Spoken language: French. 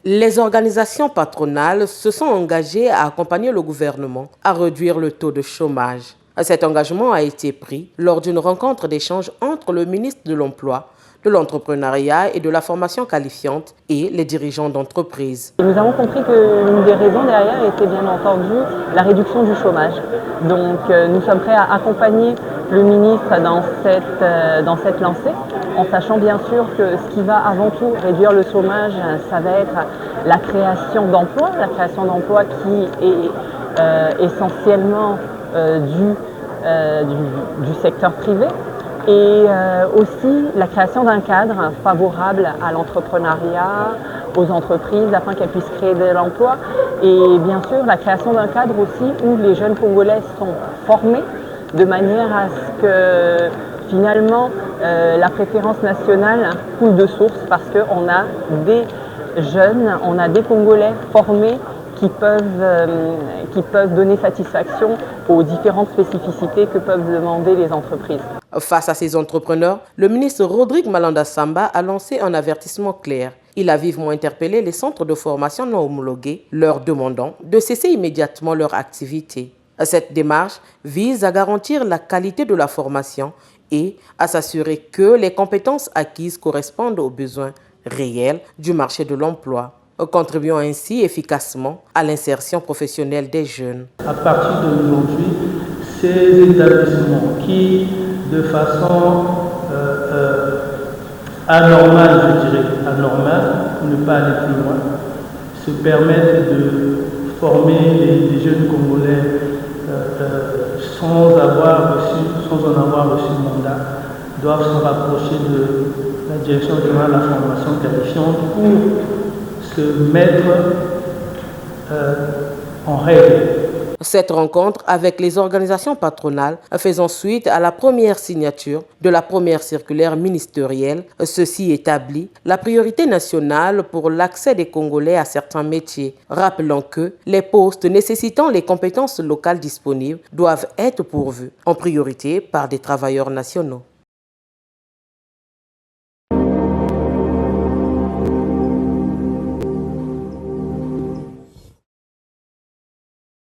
Les organisations patronales se sont engagées à accompagner le gouvernement à réduire le taux de chômage. Cet engagement a été pris lors d'une rencontre d'échange entre le ministre de l'Emploi, de l'Entrepreneuriat et de la formation qualifiante et les dirigeants d'entreprises. Nous avons compris qu'une des raisons derrière était bien entendu la réduction du chômage. Donc nous sommes prêts à accompagner le ministre dans cette lancée, en sachant bien sûr que ce qui va avant tout réduire le chômage, ça va être la création d'emplois qui est essentiellement du secteur privé, et aussi la création d'un cadre favorable à l'entrepreneuriat, aux entreprises afin qu'elles puissent créer de l'emploi, et bien sûr la création d'un cadre aussi où les jeunes Congolais sont formés de manière à ce que finalement la préférence nationale coule de source, parce qu'on a des jeunes, on a des Congolais formés qui peuvent donner satisfaction aux différentes spécificités que peuvent demander les entreprises. Face à ces entrepreneurs, le ministre Rodrigue Malanda Samba a lancé un avertissement clair. Il a vivement interpellé les centres de formation non homologués, leur demandant de cesser immédiatement leur activité. Cette démarche vise à garantir la qualité de la formation et à s'assurer que les compétences acquises correspondent aux besoins réels du marché de l'emploi, contribuant ainsi efficacement à l'insertion professionnelle des jeunes. À partir d'aujourd'hui, ces établissements qui, de façon anormale, je dirais, pour ne pas aller plus loin, se permettent de former les jeunes Congolais sans en avoir reçu mandat, doivent se rapprocher de la Direction générale de la formation qualifiante pour se mettre en règle. Cette rencontre avec les organisations patronales faisant suite à la première signature de la première circulaire ministérielle, ceci établit la priorité nationale pour l'accès des Congolais à certains métiers, rappelant que les postes nécessitant les compétences locales disponibles doivent être pourvus en priorité par des travailleurs nationaux.